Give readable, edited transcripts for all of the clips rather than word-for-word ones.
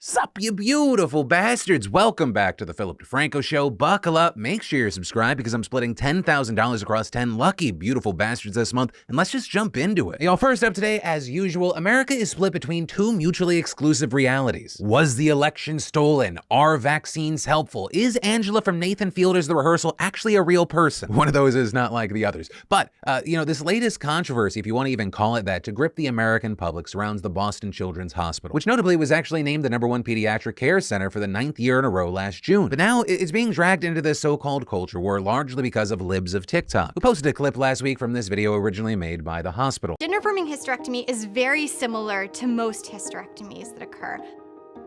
Sup, you beautiful bastards! Welcome back to the Philip DeFranco Show. Buckle up, make sure you're subscribed because I'm splitting $10,000 across 10 lucky beautiful bastards this month, and let's just jump into it. Y'all, first up today, as usual, America is split between two mutually exclusive realities. Was the election stolen? Are vaccines helpful? Is Angela from Nathan Fielder's The Rehearsal actually a real person? One of those is not like the others. But, this latest controversy, if you want to even call it that, to grip the American public surrounds the Boston Children's Hospital, which notably was actually named the #1 pediatric care center for the 9th year in a row last June. But now it's being dragged into this so-called culture war largely because of Libs of TikTok, who posted a clip last week from this video originally made by the hospital. Gender-affirming hysterectomy is very similar to most hysterectomies that occur.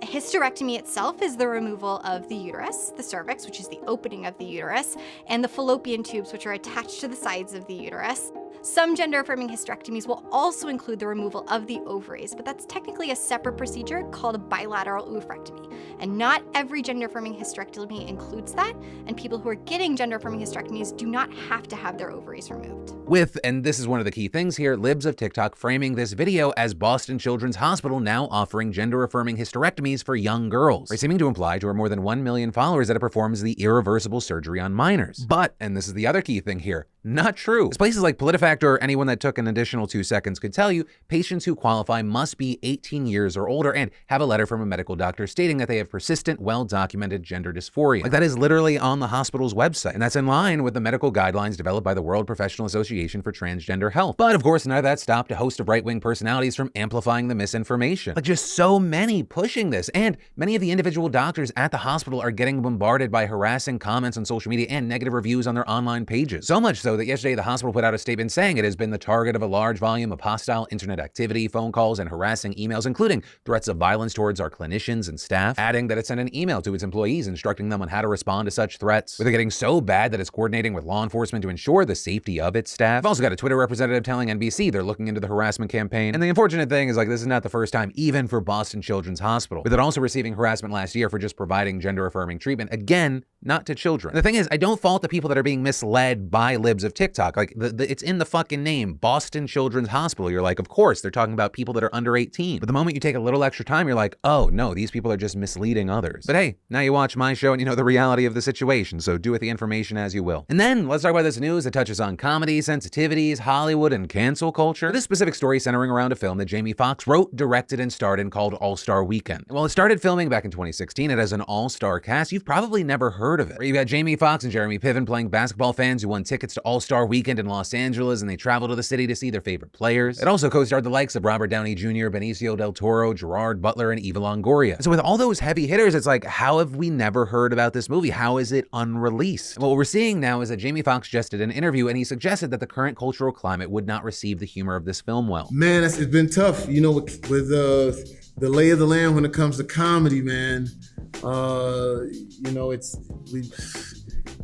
A hysterectomy itself is the removal of the uterus, the cervix, which is the opening of the uterus, and the fallopian tubes, which are attached to the sides of the uterus. Some gender-affirming hysterectomies will also include the removal of the ovaries, but that's technically a separate procedure called a bilateral oophorectomy. And not every gender-affirming hysterectomy includes that, and people who are getting gender-affirming hysterectomies do not have to have their ovaries removed. With, and this is one of the key things here, Libs of TikTok framing this video as Boston Children's Hospital now offering gender-affirming hysterectomies for young girls, seeming to imply to her more than 1 million followers that it performs the irreversible surgery on minors. But, and this is the other key thing here, not true. As places like PolitiFact or anyone that took an additional 2 seconds could tell you, patients who qualify must be 18 years or older and have a letter from a medical doctor stating that they have persistent, well-documented gender dysphoria. Like, that is literally on the hospital's website, and that's in line with the medical guidelines developed by the World Professional Association for Transgender Health. But of course, none of that stopped a host of right-wing personalities from amplifying the misinformation. Like, just so many pushing this, and many of the individual doctors at the hospital are getting bombarded by harassing comments on social media and negative reviews on their online pages. So much so that yesterday the hospital put out a statement saying it has been the target of a large volume of hostile internet activity, phone calls, and harassing emails, including threats of violence towards our clinicians and staff, adding that it sent an email to its employees instructing them on how to respond to such threats, with it getting so bad that it's coordinating with law enforcement to ensure the safety of its staff. We've also got a Twitter representative telling NBC they're looking into the harassment campaign. And the unfortunate thing is, like, this is not the first time, even for Boston Children's Hospital, with it also receiving harassment last year for just providing gender-affirming treatment, again, not to children. And the thing is, I don't fault the people that are being misled by Libs of TikTok. Like, it's in the fucking name, Boston Children's Hospital. You're like, of course, they're talking about people that are under 18. But the moment you take a little extra time, you're like, oh no, these people are just misleading others. But hey, now you watch my show and you know the reality of the situation, so do with the information as you will. And then let's talk about this news that touches on comedy, sensitivities, Hollywood, and cancel culture. This specific story centering around a film that Jamie Foxx wrote, directed, and starred in called All-Star Weekend. Well, it started filming back in 2016. It has an all-star cast. You've probably never heard of it. You've got Jamie Foxx and Jeremy Piven playing basketball fans who won tickets to All-Star Weekend in Los Angeles, and they travel to the city to see their favorite players. It also co-starred the likes of Robert Downey Jr., Benicio del Toro, Gerard Butler, and Eva Longoria. So with all those heavy hitters, it's like, how have we never heard about this movie? How is it unreleased? What we're seeing now is that Jamie Foxx just did an interview, and he suggested that the current cultural climate would not receive the humor of this film well. Man, it's been tough, you know, with the lay of the land when it comes to comedy, man.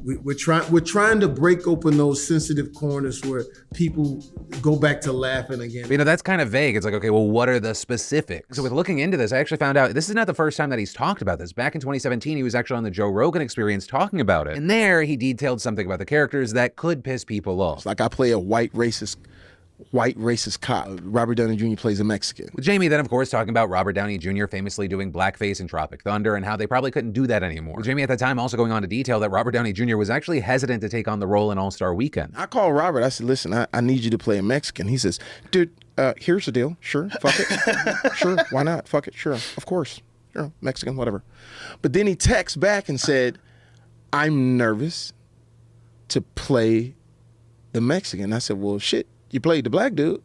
We're trying to break open those sensitive corners where people go back to laughing again. You know, that's kind of vague. It's like, okay, well, what are the specifics? So with looking into this, I actually found out this is not the first time that he's talked about this. Back in 2017, he was actually on the Joe Rogan Experience talking about it. And there, he detailed something about the characters that could piss people off. It's like I play a white racist cop. Robert Downey Jr. plays a Mexican. With Jamie then, of course, talking about Robert Downey Jr. famously doing blackface in Tropic Thunder and how they probably couldn't do that anymore. With Jamie at the time also going on to detail that Robert Downey Jr. was actually hesitant to take on the role in All-Star Weekend. I called Robert. I said, listen, I need you to play a Mexican. He says, dude, here's the deal. Sure, fuck it. Sure, why not? Fuck it, sure, of course. Sure, Mexican, whatever. But then he texts back and said, I'm nervous to play the Mexican. I said, well, shit. You played the black dude,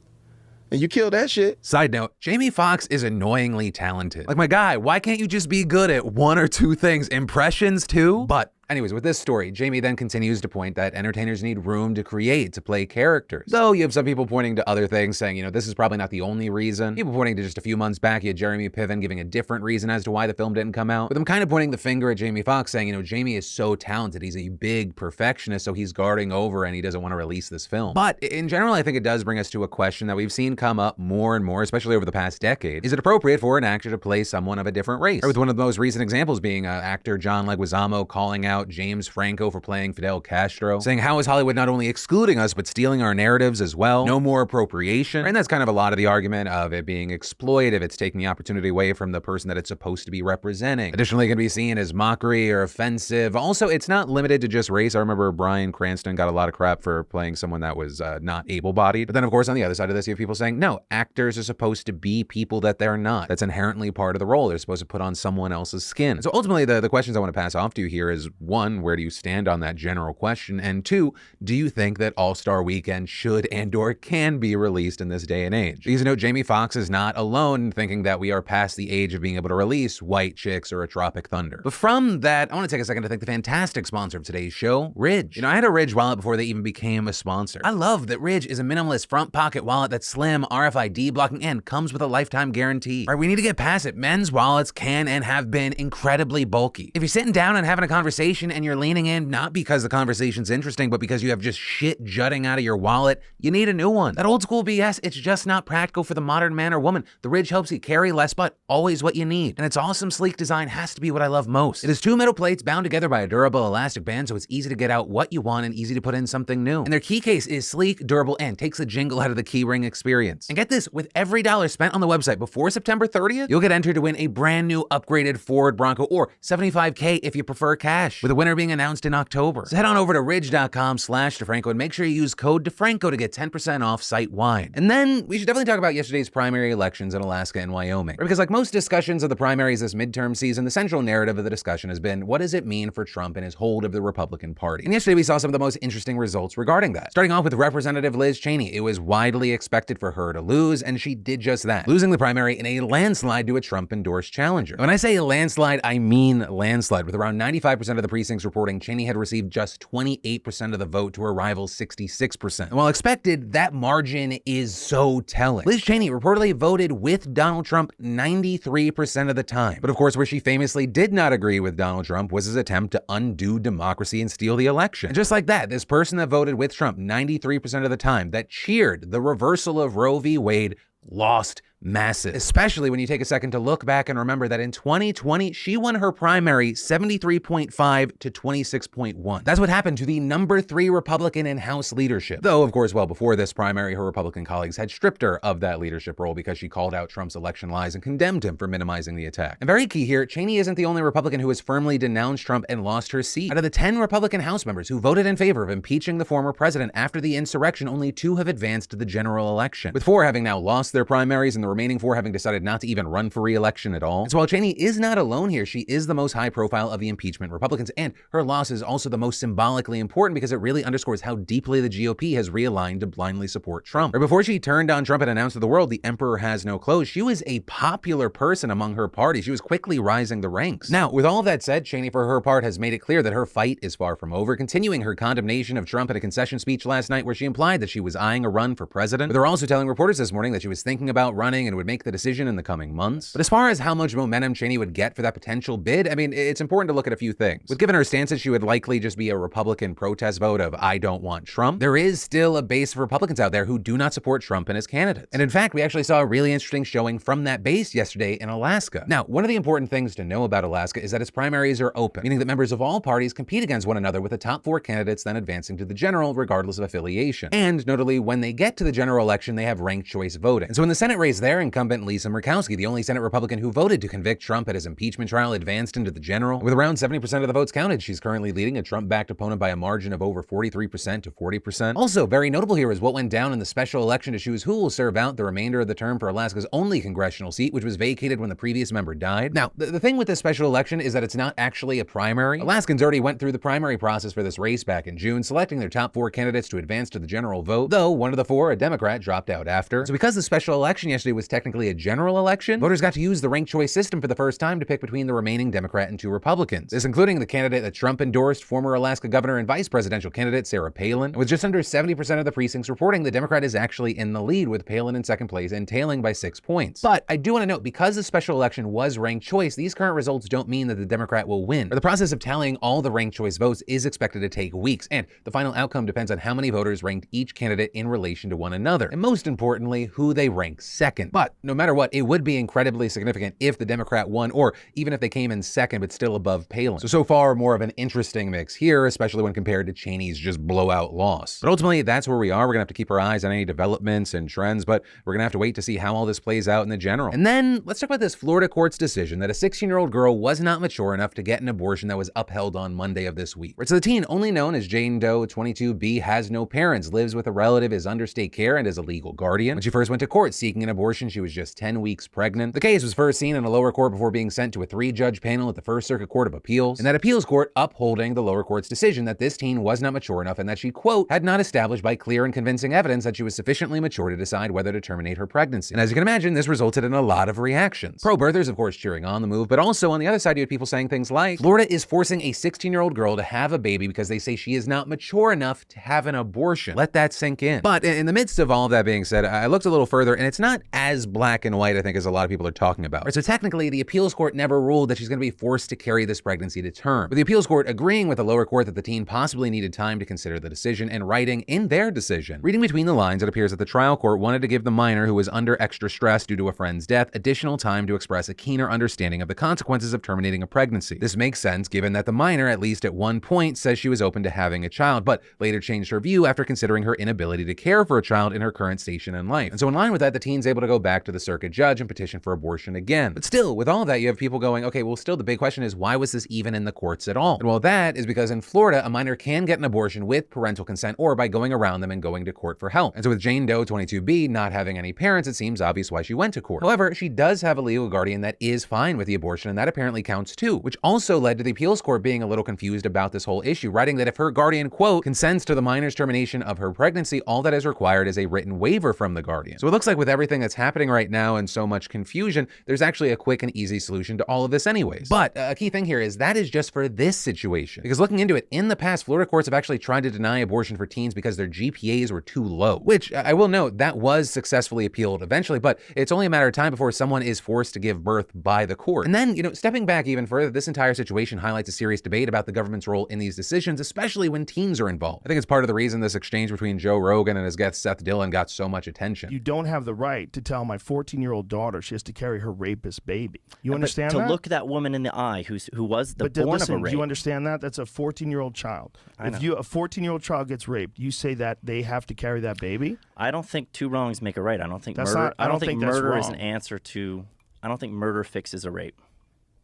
and you killed that shit. Side note, Jamie Foxx is annoyingly talented. Like, my guy, why can't you just be good at 1 or 2 things? Impressions too? But anyways, with this story, Jamie then continues to point that entertainers need room to create, to play characters. Though you have some people pointing to other things saying, you know, this is probably not the only reason. People pointing to just a few months back, you had Jeremy Piven giving a different reason as to why the film didn't come out. But I'm kind of pointing the finger at Jamie Foxx saying, you know, Jamie is so talented. He's a big perfectionist, so he's guarding over and he doesn't want to release this film. But in general, I think it does bring us to a question that we've seen come up more and more, especially over the past decade. Is it appropriate for an actor to play someone of a different race? Or with one of the most recent examples being actor John Leguizamo calling out out James Franco for playing Fidel Castro, saying how is Hollywood not only excluding us, but stealing our narratives as well? No more appropriation. And that's kind of a lot of the argument of it being exploitive. It's taking the opportunity away from the person that it's supposed to be representing. Additionally, it can be seen as mockery or offensive. Also, it's not limited to just race. I remember Bryan Cranston got a lot of crap for playing someone that was not able-bodied. But then, of course, on the other side of this, you have people saying, no, actors are supposed to be people that they're not. That's inherently part of the role. They're supposed to put on someone else's skin. And so ultimately, the questions I want to pass off to you here is, one, where do you stand on that general question? And two, do you think that All-Star Weekend should and or can be released in this day and age? Because, you know, Jamie Foxx is not alone in thinking that we are past the age of being able to release White Chicks or A Tropic Thunder. But from that, I want to take a second to thank the fantastic sponsor of today's show, Ridge. You know, I had a Ridge wallet before they even became a sponsor. I love that Ridge is a minimalist front pocket wallet that's slim, RFID blocking, and comes with a lifetime guarantee. Right, we need to get past it. Men's wallets can and have been incredibly bulky. If you're sitting down and having a conversation and you're leaning in, not because the conversation's interesting, but because you have just shit jutting out of your wallet, you need a new one. That old school BS, it's just not practical for the modern man or woman. The Ridge helps you carry less, but always what you need. And its awesome, sleek design has to be what I love most. It has two metal plates bound together by a durable elastic band, so it's easy to get out what you want and easy to put in something new. And their key case is sleek, durable, and takes the jingle out of the keyring experience. And get this, with every dollar spent on the website before September 30th, you'll get entered to win a brand new upgraded Ford Bronco or $75K if you prefer cash, with the winner being announced in October. So head on over to ridge.com/DeFranco and make sure you use code DeFranco to get 10% off site-wide. And then we should definitely talk about yesterday's primary elections in Alaska and Wyoming. Because like most discussions of the primaries this midterm season, the central narrative of the discussion has been, what does it mean for Trump and his hold of the Republican Party? And yesterday we saw some of the most interesting results regarding that. Starting off with Representative Liz Cheney, it was widely expected for her to lose, and she did just that, losing the primary in a landslide to a Trump-endorsed challenger. And when I say landslide, I mean landslide, with around 95% of the precincts reporting Cheney had received just 28% of the vote to her rival's 66%. And while expected, that margin is so telling. Liz Cheney reportedly voted with Donald Trump 93% of the time. But of course, where she famously did not agree with Donald Trump was his attempt to undo democracy and steal the election. And just like that, this person that voted with Trump 93% of the time, that cheered the reversal of Roe v. Wade, lost massive, especially when you take a second to look back and remember that in 2020, she won her primary 73.5 to 26.1. That's what happened to the number 3 Republican in House leadership. Though, of course, well before this primary, her Republican colleagues had stripped her of that leadership role because she called out Trump's election lies and condemned him for minimizing the attack. And very key here, Cheney isn't the only Republican who has firmly denounced Trump and lost her seat. Out of the 10 Republican House members who voted in favor of impeaching the former president after the insurrection, only 2 have advanced to the general election, with 4 having now lost their primaries and the remaining 4 having decided not to even run for re-election at all. And so while Cheney is not alone here, she is the most high profile of the impeachment Republicans, and her loss is also the most symbolically important because it really underscores how deeply the GOP has realigned to blindly support Trump. Right before she turned on Trump and announced to the world the emperor has no clothes, she was a popular person among her party. She was quickly rising the ranks. Now, with all of that said, Cheney for her part has made it clear that her fight is far from over, continuing her condemnation of Trump in a concession speech last night where she implied that she was eyeing a run for president. But they're also telling reporters this morning that she was thinking about running and would make the decision in the coming months. But as far as how much momentum Cheney would get for that potential bid, I mean, it's important to look at a few things. With given her stance that she would likely just be a Republican protest vote of I don't want Trump, there is still a base of Republicans out there who do not support Trump and his candidates. And in fact, we actually saw a really interesting showing from that base yesterday in Alaska. Now, one of the important things to know about Alaska is that its primaries are open, meaning that members of all parties compete against one another, with the top 4 candidates then advancing to the general regardless of affiliation. And notably, when they get to the general election, they have ranked choice voting. And so in the Senate race there, incumbent Lisa Murkowski, the only Senate Republican who voted to convict Trump at his impeachment trial, advanced into the general. With around 70% of the votes counted, she's currently leading a Trump-backed opponent by a margin of over 43% to 40%. Also, very notable here is what went down in the special election to choose who will serve out the remainder of the term for Alaska's only congressional seat, which was vacated when the previous member died. Now, the thing with this special election is that it's not actually a primary. Alaskans already went through the primary process for this race back in June, selecting their top 4 candidates to advance to the general vote, though one of the 4, a Democrat, dropped out after. So because the special election yesterday was technically a general election, voters got to use the ranked choice system for the first time to pick between the remaining Democrat and 2 Republicans. This including the candidate that Trump endorsed, former Alaska governor and vice presidential candidate Sarah Palin. With just under 70% of the precincts reporting, the Democrat is actually in the lead, with Palin in second place and tailing by 6 points. But I do want to note, because the special election was ranked choice, these current results don't mean that the Democrat will win. The process of tallying all the ranked choice votes is expected to take weeks, and the final outcome depends on how many voters ranked each candidate in relation to one another, and most importantly, who they rank second. significant. But no matter what, it would be incredibly significant if the Democrat won, or even if they came in second but still above Palin. So far, more of an interesting mix here, especially when compared to Cheney's just blowout loss. But ultimately, that's where we are. We're gonna have to keep our eyes on any developments and trends, but we're gonna have to wait to see how all this plays out in the general. And then let's talk about this Florida court's decision that a 16-year-old girl was not mature enough to get an abortion that was upheld on Monday of this week. So the teen, only known as Jane Doe 22B, has no parents, lives with a relative, is under state care, and is a legal guardian. When she first went to court seeking an abortion, she was just 10 weeks pregnant. The case was first seen in a lower court before being sent to a 3-judge panel at the First Circuit Court of Appeals, and that appeals court upholding the lower court's decision that this teen was not mature enough and that she, quote, had not established by clear and convincing evidence that she was sufficiently mature to decide whether to terminate her pregnancy. And as you can imagine, this resulted in a lot of reactions. Pro-birthers, of course, cheering on the move, but also on the other side, you had people saying things like, Florida is forcing a 16-year-old girl to have a baby because they say she is not mature enough to have an abortion. Let that sink in. But in the midst of all of that being said, I looked a little further, and it's not as black and white, I think, as a lot of people are talking about. So technically, the appeals court never ruled that she's going to be forced to carry this pregnancy to term, with the appeals court agreeing with the lower court that the teen possibly needed time to consider the decision and writing in their decision. Reading between the lines, it appears that the trial court wanted to give the minor, who was under extra stress due to a friend's death, additional time to express a keener understanding of the consequences of terminating a pregnancy. This makes sense given that the minor, at least at one point, says she was open to having a child, but later changed her view after considering her inability to care for a child in her current station in life. And so in line with that, the teen's able to go back to the circuit judge and petition for abortion again. But still, with all that, you have people going, okay, well, still the big question is, why was this even in the courts at all? And well, that is because in Florida, a minor can get an abortion with parental consent or by going around them and going to court for help. And so with Jane Doe 22B not having any parents, it seems obvious why she went to court. However, she does have a legal guardian that is fine with the abortion, and that apparently counts too, which also led to the appeals court being a little confused about this whole issue, writing that if her guardian, quote, consents to the minor's termination of her pregnancy, all that is required is a written waiver from the guardian. So it looks like with everything that's happening right now and so much confusion, there's actually a quick and easy solution to all of this anyways. But a key thing here is that is just for this situation, because looking into it, in the past, Florida courts have actually tried to deny abortion for teens because their GPAs were too low, which I will note that was successfully appealed eventually, but it's only a matter of time before someone is forced to give birth by the court. And then, stepping back even further, this entire situation highlights a serious debate about the government's role in these decisions, especially when teens are involved. I think it's part of the reason this exchange between Joe Rogan and his guest Seth Dillon got so much attention. You don't have the right to tell my 14-year-old daughter she has to carry her rapist baby. You understand that? To look that woman in the eye who was the born listen, of a rape. Do you understand that? That's a 14-year-old child. If a 14-year-old child gets raped, you say that they have to carry that baby? I don't think two wrongs make a right. I don't think that's murder. I don't think murder that's is an answer to. I don't think murder fixes a rape.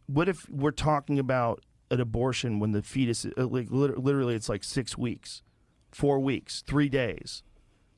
What if we're talking about an abortion when the fetus, literally, it's like 6 weeks, 4 weeks, 3 days?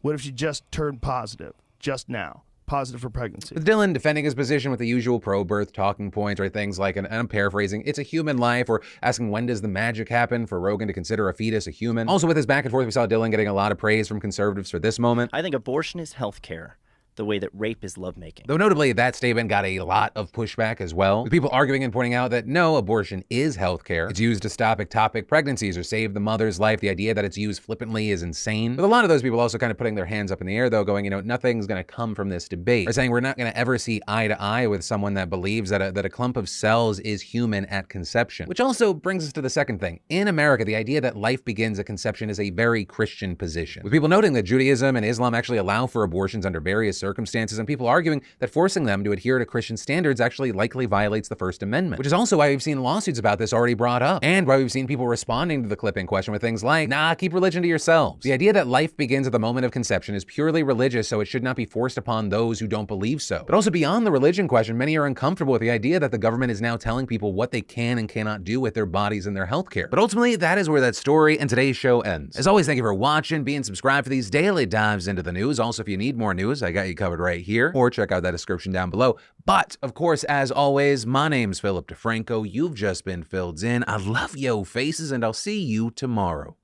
What if she just turned positive just now? Positive for pregnancy. With Dillon defending his position with the usual pro-birth talking points, or things like, and I'm paraphrasing, it's a human life, or asking when does the magic happen for Rogan to consider a fetus a human. Also with his back and forth, we saw Dillon getting a lot of praise from conservatives for this moment. I think abortion is healthcare, the way that rape is lovemaking. Though notably, that statement got a lot of pushback as well, with people arguing and pointing out that no, abortion is healthcare. It's used to stop ectopic pregnancies or save the mother's life. The idea that it's used flippantly is insane. With a lot of those people also kind of putting their hands up in the air, though, going, nothing's going to come from this debate. Or saying we're not going to ever see eye to eye with someone that believes that a clump of cells is human at conception. Which also brings us to the second thing. In America, the idea that life begins at conception is a very Christian position, with people noting that Judaism and Islam actually allow for abortions under various circumstances, and people arguing that forcing them to adhere to Christian standards actually likely violates the First Amendment, which is also why we've seen lawsuits about this already brought up, and why we've seen people responding to the clip in question with things like, nah, keep religion to yourselves. The idea that life begins at the moment of conception is purely religious, so it should not be forced upon those who don't believe so. But also beyond the religion question, many are uncomfortable with the idea that the government is now telling people what they can and cannot do with their bodies and their healthcare. But ultimately, that is where that story and today's show ends. As always, thank you for watching, being subscribed for these daily dives into the news. Also, if you need more news, I got you covered right here, or check out that description down below. But of course, as always, my name's Philip DeFranco. You've just been filled in. I love yo faces, and I'll see you tomorrow.